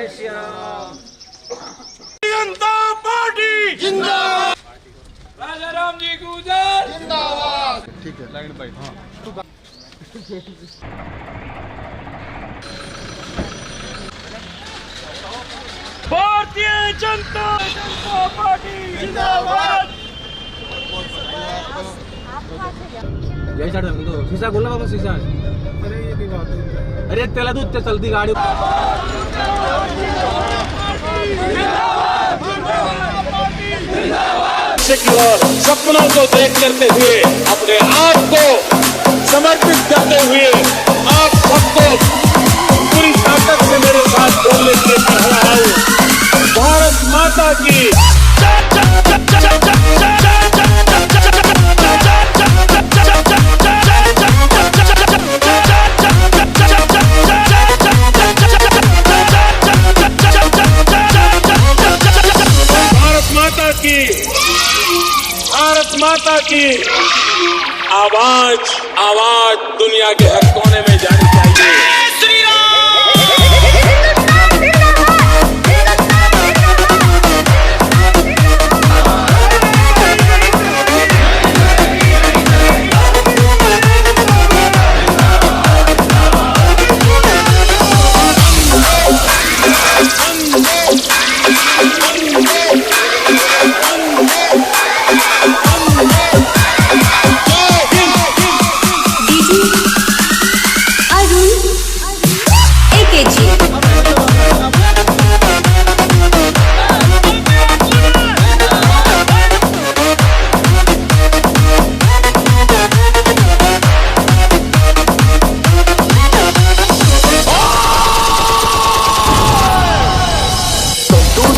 श्री राम। जनता party जिंदाबाद। राजा राम जी गुजर जिंदाबाद। ठीक है लाइन भाई। हाँ भारतीय जनता पार्टी जिंदाबाद। यही साइड तो शीशा खोलना बाबा शीशा। अरे तेला दूध ते चलती गाड़ी। सपनों को देख करते हुए अपने आप को समर्पित करते हुए आप सबको पूरी ताकत से मेरे साथ बोलने के लिए कह रहा हूं। भारत माता की भारत माता की आवाज दुनिया के हर कोने में जानी चाहिए।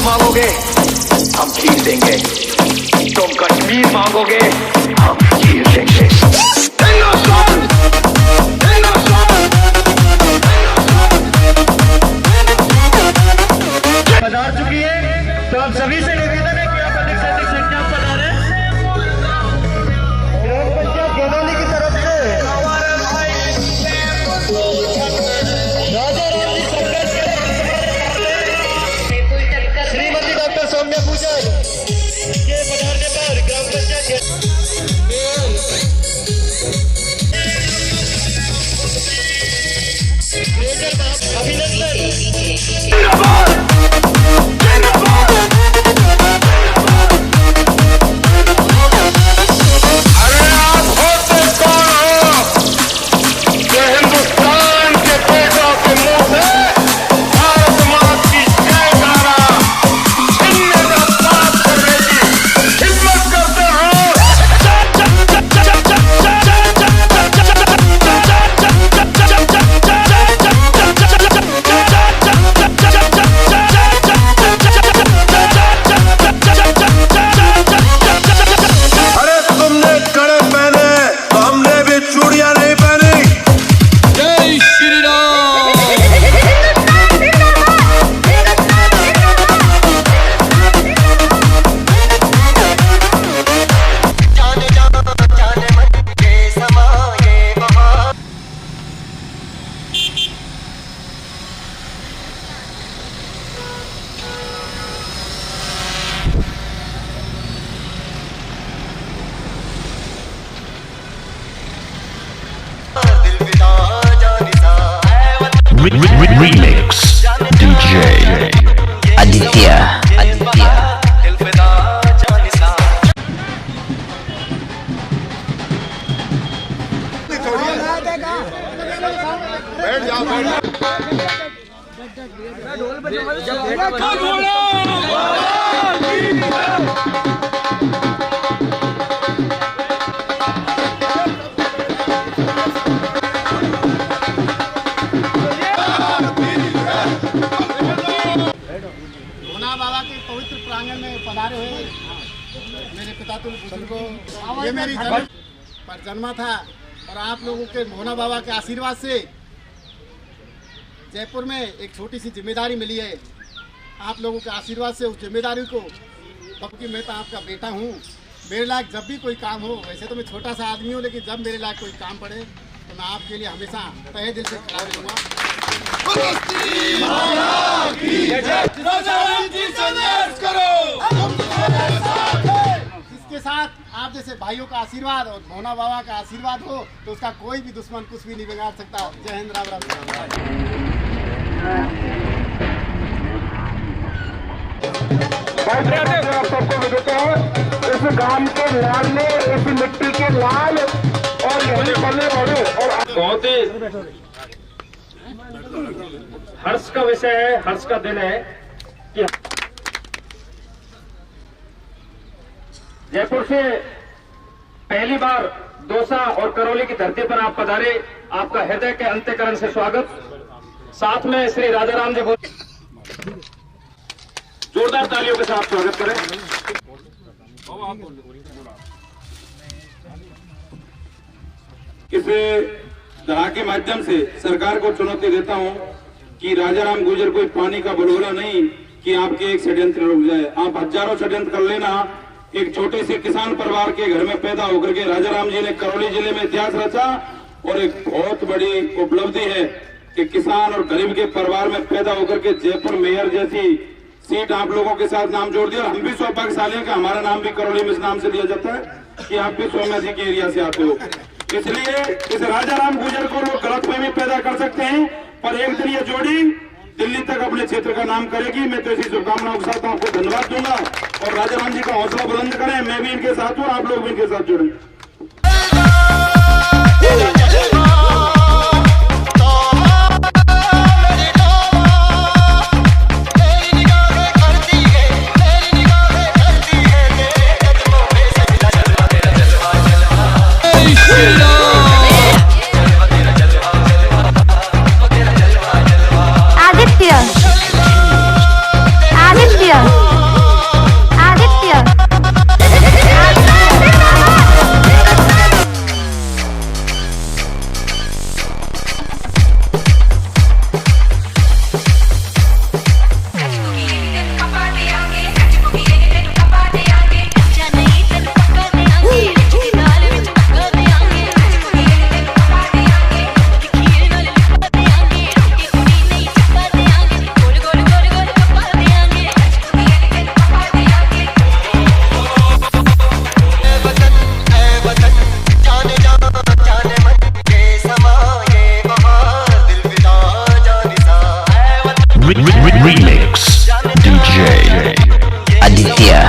मांगोगे हम खीर देंगे, तुम कश्मीर मांगोगे हम खीर देंगे। पधार चुकी है तो आप सभी से निवेदन है कि आप अधिक से अधिक संख्या में पधारें। गोदावरी की तरफ से राजा राम जी संघर्ष श्रीमती डॉक्टर सौम्या पूजन के पधारने पर ग्राम पंचायत अभिनंदन। Remix DJ Aditya बैठ जाओ भोना बाबा के पवित्र प्रांगण में पधारे हुए मेरे पिता तुल्य को ये मेरी जन्म पर जन्मा था और आप लोगों के भोना बाबा के आशीर्वाद से जयपुर में एक छोटी सी जिम्मेदारी मिली है। आप लोगों के आशीर्वाद से उस जिम्मेदारी को, क्योंकि मैं तो आपका बेटा हूँ, मेरे लायक जब भी कोई काम हो, वैसे तो मैं छोटा सा आदमी हूँ, लेकिन जब मेरे लायक कोई काम पड़े तो मैं आपके लिए हमेशा तहे दिल से खड़ा रहूँगा। राजा राम जी संघर्ष करो। इसके साथ आप जैसे भाइयों का आशीर्वाद और भोना बाबा का आशीर्वाद हो तो उसका कोई भी दुश्मन कुछ भी नहीं बिगाड़ सकता। जय हिंद, राम राम। आप सबको विदित है, इस गांव के लाल ने, इस मिट्टी के लाल और यही बने बड़े और बहुत ही हर्ष का विषय है, हर्ष का दिन है कि जयपुर से पहली बार दौसा और करौली की धरती पर आप पधारे। आपका हृदय के अंतःकरण से स्वागत। साथ में श्री राजाराम जी को जोरदार तालियों के साथ स्वागत करें। इस तरह के माध्यम से सरकार को चुनौती देता हूं कि राजाराम गुर्जर कोई पानी का बुलबुला नहीं कि आपके एक षड्यंत्र रुक जाए। आप हजारों षड्यंत्र कर लेना। एक छोटे से किसान परिवार के घर में पैदा होकर के राजाराम जी ने करौली जिले में इतिहास रचा और एक बहुत बड़ी उपलब्धि है कि किसान और गरीब के परिवार में पैदा होकर के जयपुर मेयर जैसी सीट आप लोगों के साथ नाम जोड़ दिया। हम भी सौभाग्यशाली हैं कि हमारा नाम भी करौली में इस नाम से लिया जाता है कि आप भी सौम्या जी के एरिया से आते हो। इसलिए इस राजाराम गुर्जर को लोग गलतफहमी पैदा कर सकते हैं, पर एक दिन ये जोड़ी दिल्ली तक अपने क्षेत्र का नाम करेगी। मैं तो इसी शुभकामनाओं के साथ आपको धन्यवाद दूंगा और राजाराम जी का हौसला बुलंद करें। मैं भी इनके साथ हूँ, आप लोग भी इनके साथ जुड़े। Remix DJ Aditya.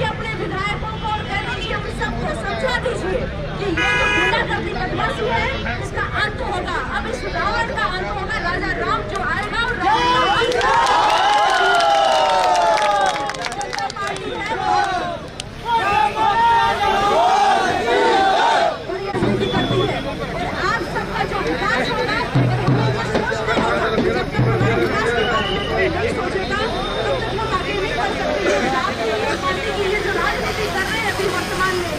अपने विधायकों को और कह दीजिए अपने सबको समझा दीजिए कि ये जो गुंडागर्दी बदमाशी है इसका अंत होगा। अब इस रावण का अंत होगा। राजा राम जो आएगा और जनता पार्टी है और ये विनती करती है कि आप सबका जो विकास होगा जब तक हमारे विकास के बारे में कोई नहीं सोचेगा तब तक हम आगे नहीं बढ़ सकते। पार्टी की ये जो राजनीति कर रहे हैं अभी वर्तमान में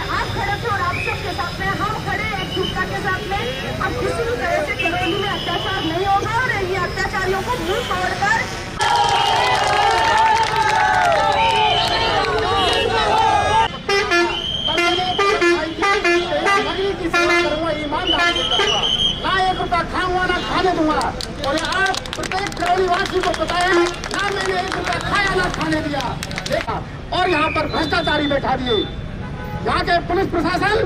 आप खड़े थे और आप सबके साथ में हम खड़े एकजुटता के साथ में। अब किसी भी तरह से करौली में अत्याचार नहीं होगा और ये अत्याचारियों को मुंह तोड़कर की सेवा करूंगा, ईमानदारी से करूंगा, ना 1 रुपया खाऊंगा ना खाने दूंगा। और आप प्रत्येक करौली वासी को बताया ना मैंने 1 रुपया खाया ना खाने दिया देखा। और यहाँ पर भ्रष्टाचारी बैठा दिए यहाँ के पुलिस प्रशासन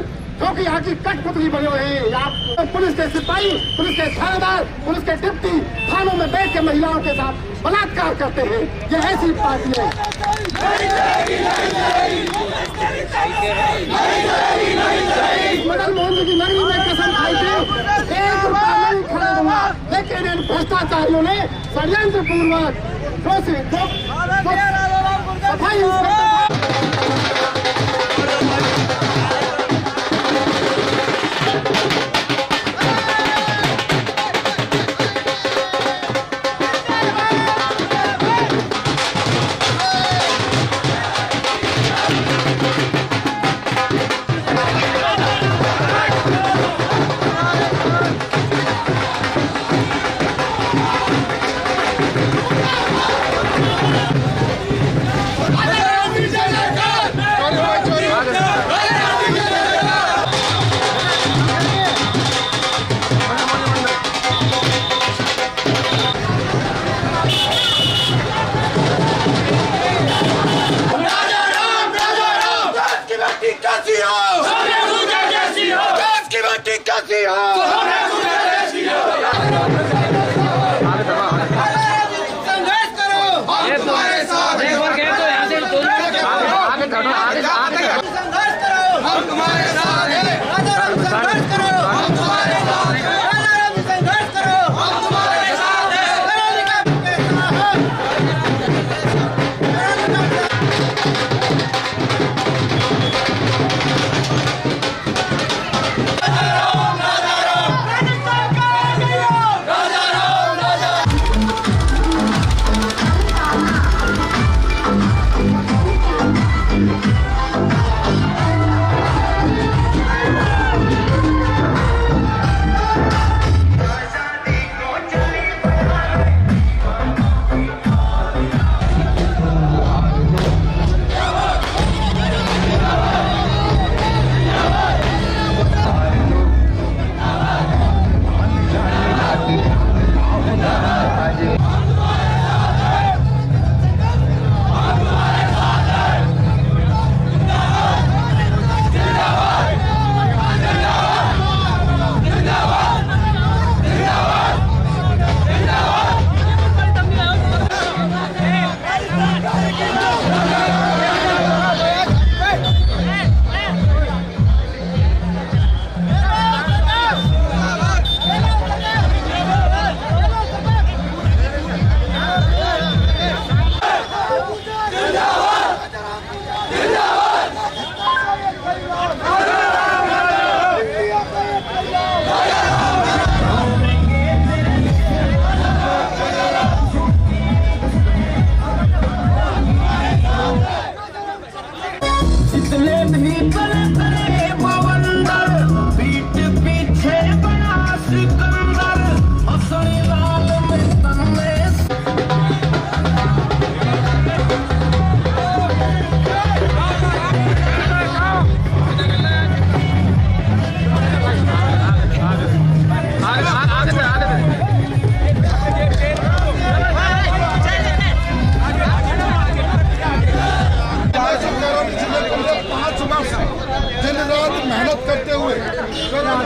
जो कि यहाँ की कठपुतली बने हुए हैं। यहाँ पुलिस के सिपाही, पुलिस के थानेदार, पुलिस के डिप्टी थानों में बैठ के महिलाओं के साथ बलात्कार करते हैं। ये ऐसी पार्टी है। मदन मोहन जी की नगरी में कसम खाई थी 1 रुपया नहीं खड़ा दूंगा, लेकिन इन भ्रष्टाचारियों ने षड्यंत्र पूर्वक सफाई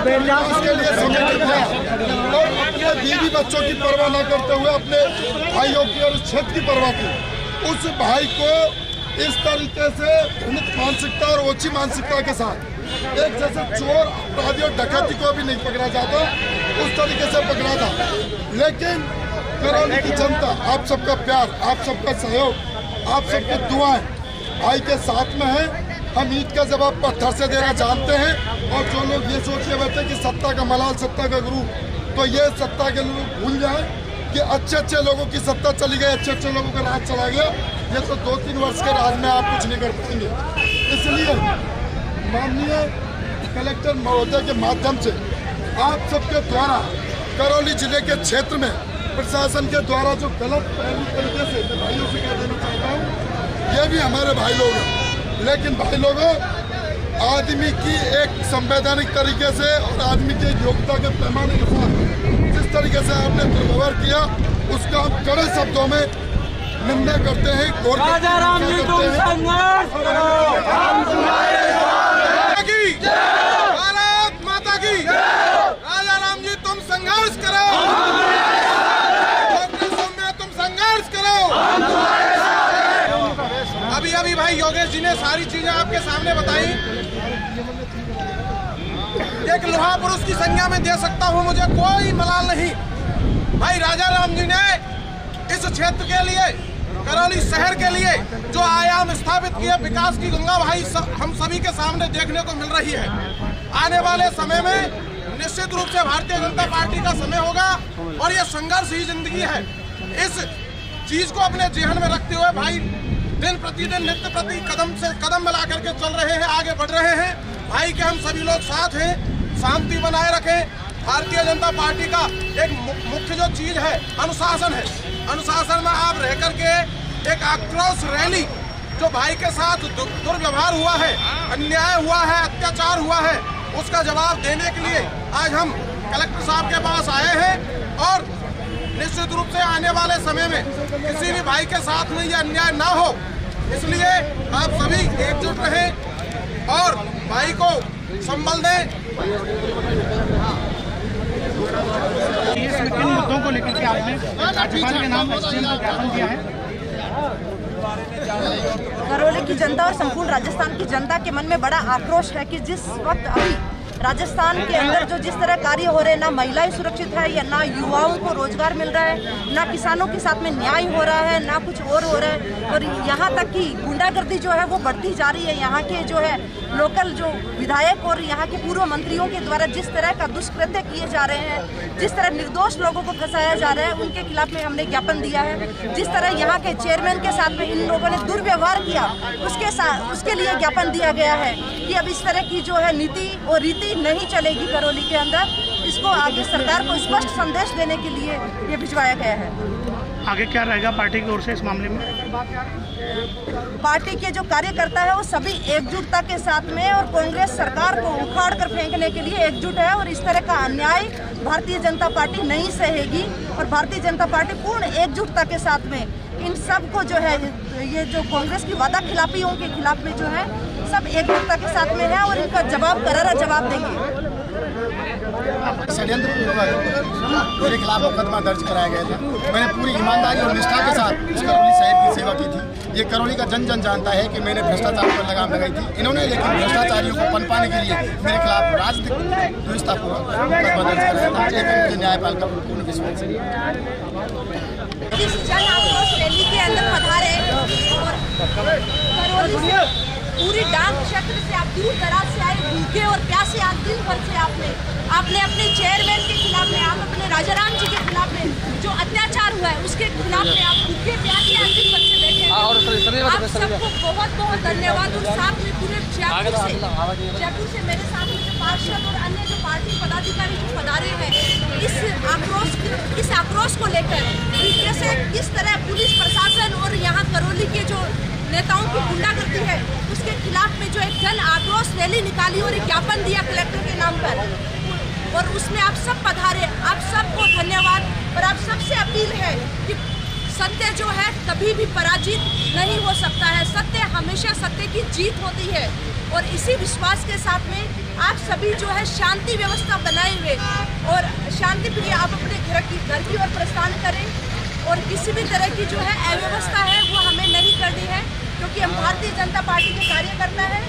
इसके लिए संगठित है और अपने बीवी बच्चों की परवाह न करते हुए अपने भाइयों की और क्षेत्र की परवाह की, उस भाई को इस तरीके से घृणित मानसिकता और ओछी मानसिकता के साथ एक जैसे चोर अपराधी और डकैती को भी नहीं पकड़ा जाता, उस तरीके से पकड़ा था। लेकिन करौली की जनता, आप सबका प्यार, आप सबका सहयोग, आप सबकी दुआएं भाई के साथ में है। हम ईद का जवाब पत्थर से देना जानते हैं और जो लोग ये सोच के बैठे कि सत्ता का मलाल, सत्ता का गुरु, तो ये सत्ता के लोग भूल जाए कि अच्छे लोगों की सत्ता चली गई, अच्छे लोगों का राज चला गया। ये तो 2-3 वर्ष के राज में आप कुछ नहीं कर पाएंगे। इसलिए माननीय कलेक्टर महोदय के माध्यम से आप सबके द्वारा करौली जिले के क्षेत्र में प्रशासन के द्वारा जो गलत पहलू तरीके से मैं भाइयों से कह देना चाहता हूँ, ये भी हमारे भाई लोग हैं, लेकिन भाई लोगों आदमी की एक संवैधानिक तरीके से और आदमी की योग्यता के पैमाने के साथ जिस तरीके से आपने दुर्व्यवहार किया, उसका हम कड़े शब्दों में निंदा करते हैं। राजाराम जी तुम संघर्ष करो, भारत माता की, राजाराम जी तुम संघर्ष करो, तुम संघर्ष करो। अभी भाई योगेश जी ने सारी चीजें आपके सामने बताई। एक लोहा पुरुष की संज्ञा में दे सकता हूं, मुझे कोई मलाल नहीं। भाई राजाराम जी ने इस क्षेत्र के लिए, करौली शहर के लिए जो आयाम स्थापित किए, विकास की गंगा भाई हम सभी के सामने देखने को मिल रही है। आने वाले समय में निश्चित रूप से भारतीय जनता पार्टी का समय होगा और ये संघर्ष ही जिंदगी है। इस चीज को अपने जेहन में रखते हुए भाई दिन प्रतिदिन नित्य प्रति कदम से कदम मिला करके चल रहे हैं, आगे बढ़ रहे हैं। भाई के हम सभी लोग साथ हैं, शांति बनाए रखें। भारतीय जनता पार्टी का एक मुख्य जो चीज है अनुशासन है। अनुशासन में आप रह करके एक आक्रोश रैली जो भाई के साथ दुर्व्यवहार हुआ है, अन्याय हुआ है, अत्याचार हुआ है, उसका जवाब देने के लिए आज हम कलेक्टर साहब के पास आए हैं और निश्चित रूप से आने वाले समय में किसी भी भाई के साथ में यह अन्याय ना हो, इसलिए आप सभी एकजुट रहें और भाई को संबल दें। किन मुद्दों को लेकर के आपने राज्यपाल के नाम एसडीएम को ज्ञापन दिया है? करौली की जनता और संपूर्ण राजस्थान की जनता के मन में बड़ा आक्रोश है कि जिस वक्त अभी राजस्थान के अंदर जो जिस तरह कार्य हो रहे हैं, ना महिलाएं सुरक्षित है या ना युवाओं को रोजगार मिल रहा है, ना किसानों के साथ में न्याय हो रहा है, ना कुछ और हो रहा है, और यहाँ तक कि गुंडागर्दी जो है वो बढ़ती जा रही है। यहाँ के जो है लोकल जो विधायक और यहाँ के पूर्व मंत्रियों के द्वारा जिस तरह का दुष्कृत्य किए जा रहे हैं, जिस तरह निर्दोष लोगों को फंसाया जा रहा है, उनके खिलाफ में हमने ज्ञापन दिया है। जिस तरह यहाँ के चेयरमैन के साथ में इन लोगों ने दुर्व्यवहार किया, उसके लिए ज्ञापन दिया गया है कि अब इस तरह की जो है नीति और रीति नहीं चलेगी करौली के अंदर। इसको आगे सरकार को स्पष्ट संदेश देने के लिए ये भिजवाया गया है। आगे क्या रहेगा पार्टी की ओर से इस मामले में? पार्टी के जो कार्यकर्ता है वो सभी एकजुटता के साथ में और कांग्रेस सरकार को उखाड़ कर फेंकने के लिए एकजुट है और इस तरह का अन्याय भारतीय जनता पार्टी नहीं सहेगी और भारतीय जनता पार्टी पूर्ण एकजुटता के साथ में इन सब को जो है, ये जो कांग्रेस की वादा खिलाफियों के खिलाफ में जो है सब एकजुटता के साथ में है और इनका जवाब करारा जवाब देंगे। षड्यंत्र मेरे खिलाफ मुकदमा दर्ज कराया गया था। मैंने पूरी ईमानदारी और निष्ठा के साथ इस करौली शहर की सेवा की थी। ये करौली का जन जन जानता है कि मैंने भ्रष्टाचार पर लगाम लगाई थी। इन्होंने लेकिन भ्रष्टाचारियों को पनपाने के लिए मेरे खिलाफ राजनीतिक दुष्टतापूर्वक मुकदमा दर्ज कराया था। लेकिन मुझे न्यायपाल का पूर्ण विश्वास है। इस जन आक्रोश रैली के अंदर पधारे और पूरी डांग क्षेत्र से आप दूर दराज से आए, भूखे और प्यासे आज दिन भर से आपने अपने चेयरमैन के खिलाफ में, आप अपने राजाराम जी के खिलाफ में जो अत्याचार हुआ है उसके खिलाफ में आप भूखे प्यासे आज दिन भर से बैठे हैं। आप सबको बहुत बहुत धन्यवाद। और साथ में पूरे जयपुर से मेरे साथ में जो पार्षद और अन्य जो पार्टी पदाधिकारी जो पधारे हैं, इस आक्रोश को लेकर जैसे किस तरह पुलिस प्रशासन और यहाँ करौली के जो नेताओं की गुंडागर्दी है उसके खिलाफ में जो एक जन आक्रोश रैली निकाली और एक ज्ञापन दिया कलेक्टर के नाम पर, और उसमें आप सब पधारे। आप सबको धन्यवाद। और आप सबसे अपील है कि सत्य जो है कभी भी पराजित नहीं हो सकता है। सत्य हमेशा सत्य की जीत होती है। और इसी विश्वास के साथ में आप सभी जो है शांति व्यवस्था बनाए हुए और शांति प्रिय आप अपने घर की ओर प्रस्थान करें और किसी भी तरह की जो है अव्यवस्था है वो हमें नहीं करनी है, क्योंकि हम भारतीय जनता पार्टी के कार्यकर्ता हैं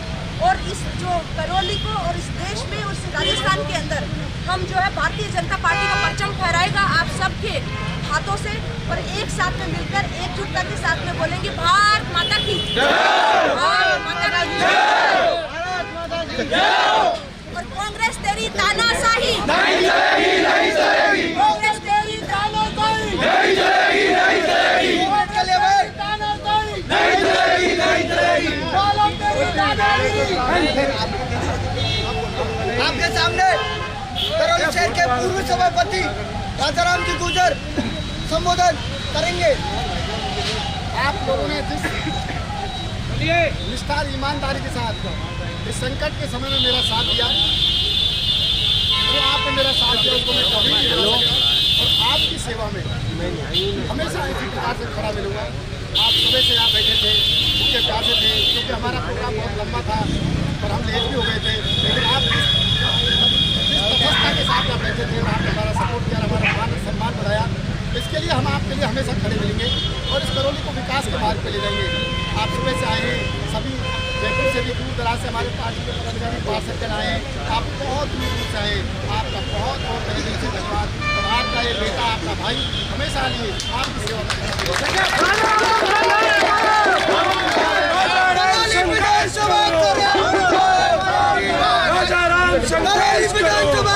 और इस जो करौली को और इस देश में और इस राजस्थान के अंदर हम जो है भारतीय जनता पार्टी का परचम फहराएगा आप सबके हाथों से और एक साथ में मिलकर एकजुटता के साथ में बोलेंगे भारत माता की भारत माता की और कांग्रेस तेरी तानाशाही नहीं चलेगी, नहीं चलेगी। कांग्रेस तेरी तानाशाही नहीं चलेगी, नहीं चलेगी। तानाशाही नहीं चलेगी, नहीं चलेगी। आपके सामने करौली शहर के पूर्व सभापति राजाराम जी गुर्जर संबोधन करेंगे। आप लोगों ने जिस निष्ठा ईमानदारी के साथ इस संकट के समय में मेरा साथ दिया, जो आपने मेरा साथ दिया उसको मैं कभी नहीं भुला सकता और आपकी सेवा में हमेशा इसी प्रकार से खड़ा मिलूंगा। आप सुबह से यहाँ बैठे थे, भूखे प्यासे थे, क्योंकि हमारा प्रोग्राम बहुत लंबा था और हम लेट भी हो गए थे, लेकिन आप जिस तटस्थता के साथ आप बैठे थे और आपने हमारा सपोर्ट किया, हमारा मान सम्मान बढ़ाया, इसके लिए हम आपके लिए हमेशा खड़े मिलेंगे और इस करौली को विकास के मार्ग पे ले जाएंगे। आप सुबह से आए हैं, सभी जयपुर से भी दूर दराज से हमारे पार्टी के पदाधिकारी पार्षद आए, आप बहुत दूर दूर से आए, आपका बहुत बहुत तहे दिल से धन्यवाद। और आपका ये बेटा, आपका भाई हमेशा लिए आपकी सेवा विधानसभा